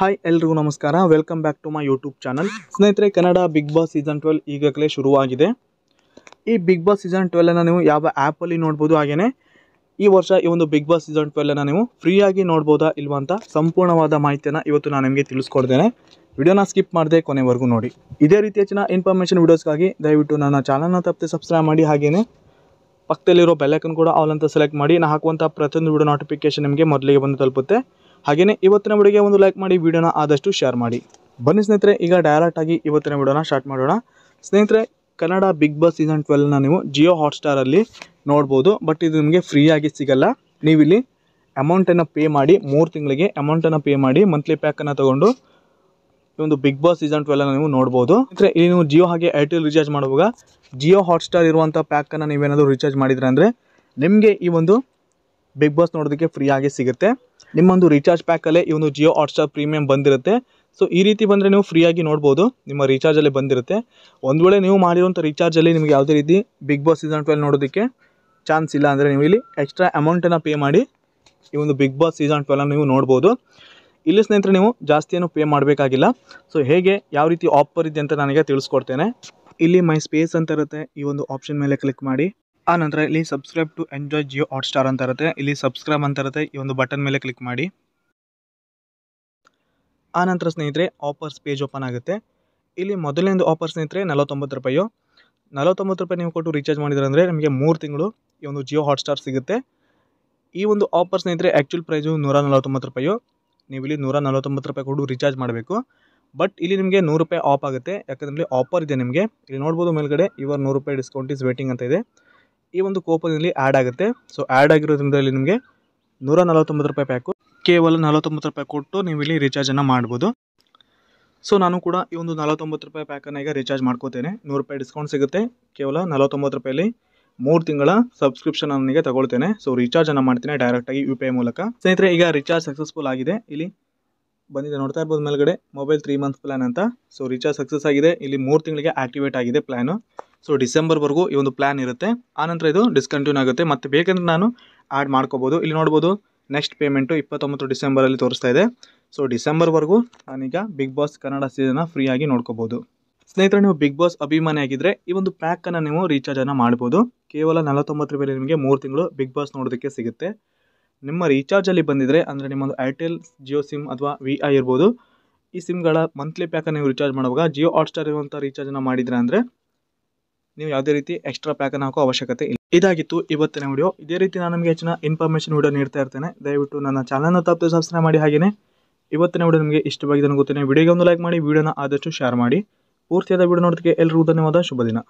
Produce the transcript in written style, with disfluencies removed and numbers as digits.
Hi ಎಲ್ರಿಗೂ ನಮಸ್ಕಾರ. Welcome back to my YouTube channel. ಸ್ನೇಹಿತರೆ, ಕನ್ನಡ ಬಿಗ್ ಬಾಸ್ ಸೀಸನ್ 12 ಈಗಾಗಲೇ ಶುರುವಾಗಿದೆ. ಈ ಬಿಗ್ ಬಾಸ್ ಸೀಸನ್ 12 ನೀವು ಯಾವ ಆ್ಯಪಲ್ಲಿ ನೋಡ್ಬೋದು, ಹಾಗೆಯೇ ಈ ವರ್ಷ ಈ ಒಂದು ಬಿಗ್ ಬಾಸ್ ಸೀಸನ್ 12 ನೀವು ಫ್ರೀಯಾಗಿ ನೋಡ್ಬೋದಾ ಇಲ್ವಾ ಅಂತ ಸಂಪೂರ್ಣವಾದ ಮಾಹಿತಿಯನ್ನು ಇವತ್ತು ನಾನು ನಿಮಗೆ ತಿಳಿಸ್ಕೊಡ್ತೇನೆ. ವಿಡಿಯೋನ ಸ್ಕಿಪ್ ಮಾಡದೆ ಕೊನೆವರೆಗೂ ನೋಡಿ. ಇದೇ ರೀತಿ ಹೆಚ್ಚಿನ ಇನ್ಫಾರ್ಮೇಷನ್ ವೀಡಿಯೋಸ್ಗಾಗಿ ದಯವಿಟ್ಟು ನನ್ನ ಚಾನಲ್ನ ತಪ್ಪದೆ ಸಬ್ಸ್ಕ್ರೈಬ್ ಮಾಡಿ, ಹಾಗೆಯೇ ಪಕ್ಕದಲ್ಲಿರೋ ಬೆಲ್ಲೈಕನ್ ಕೂಡ ಆಲ್ ಅಂತ ಸೆಲೆಕ್ಟ್ ಮಾಡಿ. ನಾನು ಹಾಕುವಂಥ ಪ್ರತಿಯೊಂದು ವಿಡಿಯೋ ನೋಟಿಫಿಕೇಶನ್ ನಿಮಗೆ ಮೊದಲಿಗೆ ಬಂದು ತಲುಪುತ್ತೆ. ಹಾಗೆಯೇ ಇವತ್ತಿನ ವಿಡಿಯೋಗೆ ಒಂದು ಲೈಕ್ ಮಾಡಿ, ವಿಡಿಯೋನ ಆದಷ್ಟು ಶೇರ್ ಮಾಡಿ. ಬನ್ನಿ ಸ್ನೇಹಿತರೆ, ಈಗ ಡೈರೆಕ್ಟಾಗಿ ಇವತ್ತಿನ ವಿಡಿಯೋನ ಸ್ಟಾರ್ಟ್ ಮಾಡೋಣ. ಸ್ನೇಹಿತರೆ, ಕನ್ನಡ ಬಿಗ್ ಬಾಸ್ ಸೀಸನ್ 12ನ ನೀವು ಜಿಯೋ ಹಾಟ್ಸ್ಟಾರಲ್ಲಿ ನೋಡ್ಬೋದು. ಬಟ್ ಇದು ನಿಮಗೆ ಫ್ರೀಯಾಗಿ ಸಿಗಲ್ಲ. ನೀವಿಲ್ಲಿ ಅಮೌಂಟನ್ನು ಪೇ ಮಾಡಿ, 3 ತಿಂಗಳಿಗೆ ಅಮೌಂಟನ್ನು ಪೇ ಮಾಡಿ ಮಂತ್ಲಿ ಪ್ಯಾಕನ್ನು ತೊಗೊಂಡು ಈ ಒಂದು ಬಿಗ್ ಬಾಸ್ ಸೀಸನ್ 12 ನೀವು ನೋಡ್ಬೋದು. ಸ್ನೇಹಿತರೆ, ಇಲ್ಲಿ ನೀವು ಜಿಯೋ ಹಾಗೆ ಏರ್ಟೆಲ್ ರೀಚಾರ್ಜ್ ಮಾಡುವಾಗ ಜಿಯೋ ಹಾಟ್ಸ್ಟಾರ್ ಇರುವಂಥ ಪ್ಯಾಕನ್ನು ನೀವೇನಾದರೂ ರೀಚಾರ್ಜ್ ಮಾಡಿದ್ರೆ ಅಂದರೆ ನಿಮಗೆ ಈ ಒಂದು ಬಿಗ್ ಬಾಸ್ ನೋಡೋದಕ್ಕೆ ಫ್ರೀಯಾಗಿ ಸಿಗುತ್ತೆ. ನಿಮ್ಮೊಂದು ರೀಚಾರ್ಜ್ ಪ್ಯಾಕಲ್ಲೇ ಈ ಒಂದು ಜಿಯೋ ಹಾಟ್ಸ್ಟಾರ್ ಪ್ರೀಮಿಯಂ ಬಂದಿರುತ್ತೆ. ಸೊ ಈ ರೀತಿ ಬಂದರೆ ನೀವು ಫ್ರೀಯಾಗಿ ನೋಡ್ಬೋದು, ನಿಮ್ಮ ರೀಚಾರ್ಜಲ್ಲೇ ಬಂದಿರುತ್ತೆ. ಒಂದು ವೇಳೆ ನೀವು ಮಾಡಿರುವಂಥ ರೀಚಾರ್ಜಲ್ಲಿ ನಿಮಗೆ ಯಾವುದೇ ರೀತಿ ಬಿಗ್ ಬಾಸ್ ಸೀಸನ್ 12 ನೋಡೋದಕ್ಕೆ ಚಾನ್ಸ್ ಇಲ್ಲ ಅಂದರೆ ನೀವು ಇಲ್ಲಿ ಎಕ್ಸ್ಟ್ರಾ ಅಮೌಂಟನ್ನು ಪೇ ಮಾಡಿ ಈ ಒಂದು ಬಿಗ್ ಬಾಸ್ ಸೀಸನ್ 12 ನೀವು ನೋಡ್ಬೋದು. ಇಲ್ಲಿ ಸ್ನೇಹಿತರೆ, ನೀವು ಜಾಸ್ತಿ ಏನು ಪೇ ಮಾಡಬೇಕಾಗಿಲ್ಲ. ಸೊ ಹೇಗೆ ಯಾವ ರೀತಿ ಆಫರ್ ಇದೆ ಅಂತ ನನಗೆ ತಿಳಿಸ್ಕೊಡ್ತೇನೆ. ಇಲ್ಲಿ ಮೈ ಸ್ಪೇಸ್ ಅಂತ ಇರುತ್ತೆ, ಈ ಒಂದು ಆಪ್ಷನ್ ಮೇಲೆ ಕ್ಲಿಕ್ ಮಾಡಿ. ಆ ನಂತರ ಇಲ್ಲಿ subscribe to enjoy Jio Hotstar ಅಂತ ಇರುತ್ತೆ, ಇಲ್ಲಿ ಸಬ್ಸ್ಕ್ರೈಬ್ ಅಂತ ಇರುತ್ತೆ, ಈ ಒಂದು ಬಟನ್ ಮೇಲೆ ಕ್ಲಿಕ್ ಮಾಡಿ. ಆ ನಂತರ ಸ್ನೇಹಿತರೆ, ಆಫರ್ಸ್ ಪೇಜ್ ಓಪನ್ ಆಗುತ್ತೆ. ಇಲ್ಲಿ ಮೊದಲನೇದು ಆಫರ್ ಸ್ನೇಹಿತರೆ 49 ರೂಪಾಯಿ. 49 ರೂಪಾಯಿ ನೀವು ಕೊಟ್ಟು ರೀಚಾರ್ಜ್ ಮಾಡಿದ್ರೆ ಅಂದರೆ ನಿಮಗೆ 3 ತಿಂಗಳು ಈ ಒಂದು ಜಿಯೋ ಹಾಟ್ಸ್ಟಾರ್ ಸಿಗುತ್ತೆ. ಈ ಒಂದು ಆಫರ್ ಸ್ನೇಹಿತರೆ ಆ್ಯಕ್ಚುಲ್ ಪ್ರೈಸು 149 ರೂಪಾಯಿ. ನೀವು ಇಲ್ಲಿ 149 ರೂಪಾಯಿ ಕೊಟ್ಟು ರೀಚಾರ್ಜ್ ಮಾಡಬೇಕು. ಬಟ್ ಇಲ್ಲಿ ನಿಮಗೆ 100 ರೂಪಾಯಿ ಆಫ್ ಆಗುತ್ತೆ, ಯಾಕಂದರೆ ಇಲ್ಲಿ ಆಫರ್ ಇದೆ. ನಿಮಗೆ ಇಲ್ಲಿ ನೋಡ್ಬೋದು ಮೇಲ್ಗಡೆ ಇವರ್ 100 ರೂಪಾಯಿ ಡಿಸ್ಕೌಂಟ್ ಈಸ್ ವೇಟಿಂಗ್ ಅಂತ ಇದೆ. ಈ ಒಂದು ಕೂಪನ್ ಇಲ್ಲಿ ಆ್ಯಡ್ ಆಗುತ್ತೆ. ಸೊ ಆ್ಯಡ್ ಆಗಿರೋದ್ರಿಂದ ಇಲ್ಲಿ ನಿಮಗೆ 149 ರೂಪಾಯಿ ಪ್ಯಾಕು ಕೇವಲ 49 ರೂಪಾಯಿ ಕೊಟ್ಟು ನೀವು ಇಲ್ಲಿ ರೀಚಾರ್ಜನ್ನು ಮಾಡ್ಬೋದು. ಸೊ ನಾನು ಕೂಡ ಈ ಒಂದು 49 ರೂಪಾಯಿ ಪ್ಯಾಕನ್ನು ಈಗ ರೀಚಾರ್ಜ್ ಮಾಡ್ಕೋತೇನೆ. 100 ರೂಪಾಯಿ ಡಿಸ್ಕೌಂಟ್ ಸಿಗುತ್ತೆ. ಕೇವಲ 49 ರೂಪಾಯಲ್ಲಿ 3 ತಿಂಗಳ ಸಬ್ಸ್ಕ್ರಿಪ್ಷನ್ ನನಗೆ ತಗೊಳ್ತೇನೆ. ಸೊ ರೀಚಾರ್ಜನ್ನು ಮಾಡ್ತೇನೆ ಡೈರೆಕ್ಟಾಗಿ UPI ಮೂಲಕ. ಸ್ನೇಹಿತರೆ, ಈಗ ರೀಚಾರ್ಜ್ ಸಕ್ಸಸ್ಫುಲ್ ಆಗಿದೆ. ಇಲ್ಲಿ ಬಂದಿದೆ, ನೋಡ್ತಾ ಇರ್ಬೋದು ಮೇಲ್ಗಡೆ ಮೊಬೈಲ್ 3 ಮಂತ್ಸ್ ಪ್ಲಾನ್ ಅಂತ. ಸೊ ರೀಚಾರ್ಜ್ ಸಕ್ಸಸ್ ಆಗಿದೆ. ಇಲ್ಲಿ 3 ತಿಂಗಳಿಗೆ ಆಕ್ಟಿವೇಟ್ ಆಗಿದೆ ಪ್ಲಾನು. ಸೊ ಡಿಸೆಂಬರ್ವರೆಗೂ ಈ ಒಂದು ಪ್ಲಾನ್ ಇರುತ್ತೆ. ಆನಂತರ ಇದು ಡಿಸ್ಕಂಟಿನ್ಯೂ ಆಗುತ್ತೆ. ಮತ್ತು ಬೇಕಂದ್ರೆ ನಾನು ಆ್ಯಡ್ ಮಾಡ್ಕೋಬೋದು. ಇಲ್ಲಿ ನೋಡ್ಬೋದು ನೆಕ್ಸ್ಟ್ ಪೇಮೆಂಟು 29 ಡಿಸೆಂಬರಲ್ಲಿ ತೋರಿಸ್ತಾ ಇದೆ. ಸೊ ಡಿಸೆಂಬರ್ವರೆಗೂ ನಾನೀಗ ಬಿಗ್ ಬಾಸ್ ಕನ್ನಡ ಸೀಸನ್ನ ಫ್ರೀಯಾಗಿ ನೋಡ್ಕೋಬೋದು. ಸ್ನೇಹಿತರೆ, ನೀವು ಬಿಗ್ ಬಾಸ್ ಅಭಿಮಾನಿ ಆಗಿದ್ದರೆ ಈ ಒಂದು ಪ್ಯಾಕನ್ನು ನೀವು ರೀಚಾರ್ಜನ್ನು ಮಾಡ್ಬೋದು. ಕೇವಲ 49 ರೂಪಾಯಿ ನಿಮಗೆ 3 ತಿಂಗಳು ಬಿಗ್ ಬಾಸ್ ನೋಡೋದಕ್ಕೆ ಸಿಗುತ್ತೆ. ನಿಮ್ಮ ರೀಚಾರ್ಜಲ್ಲಿ ಬಂದಿದ್ದರೆ ಅಂದರೆ ನಿಮ್ಮೊಂದು ಏರ್ಟೆಲ್ ಜಿಯೋ ಸಿಮ್ ಅಥವಾ VI ಇರ್ಬೋದು, ಈ ಸಿಮ್ಗಳ ಮಂತ್ಲಿ ಪ್ಯಾಕನ್ನು ನೀವು ರೀಚಾರ್ಜ್ ಮಾಡುವಾಗ ಜಿಯೋ ಹಾಟ್ಸ್ಟಾರ್ ಇರುವಂಥ ರೀಚಾರ್ಜನ್ನು ಮಾಡಿದ್ರೆ ಅಂದರೆ ನೀವು ಯಾವುದೇ ರೀತಿ ಎಕ್ಸ್ಟ್ರಾ ಪ್ಯಾಕನ್ನು ಹಾಕೋ ಅವಶ್ಯಕತೆ ಇಲ್ಲ. ಇದಾಗಿತ್ತು ಇವತ್ತಿನ ವಿಡಿಯೋ. ಇದೇ ರೀತಿ ನಾನು ನಿಮಗೆ ಹೆಚ್ಚಿನ ಇನ್ಫಾರ್ಮೇಷನ್ ವಿಡಿಯೋ ನೀಡ್ತಾ ಇರ್ತೇನೆ. ದಯವಿಟ್ಟು ನನ್ನ ಚಾನಲ್ನ ತಪ್ಪದೆ ಸಬ್ಸ್ಕ್ರೈಬ್ ಮಾಡಿ. ಹಾಗೆಯೇ ಇವತ್ತಿನ ವಿಡಿಯೋ ನಿಮಗೆ ಇಷ್ಟವಾಗಿದೆ ಅನ್ಕೋತೇನೆ. ವಿಡಿಯೋಗೆ ಒಂದು ಲೈಕ್ ಮಾಡಿ, ವಿಡಿಯೋನ ಆದಷ್ಟು ಶೇರ್ ಮಾಡಿ. ಪೂರ್ತಿಯಾದ ವಿಡಿಯೋ ನೋಡೋದಕ್ಕೆ ಎಲ್ಲರಿಗೂ ಧನ್ಯವಾದ. ಶುಭ ದಿನ.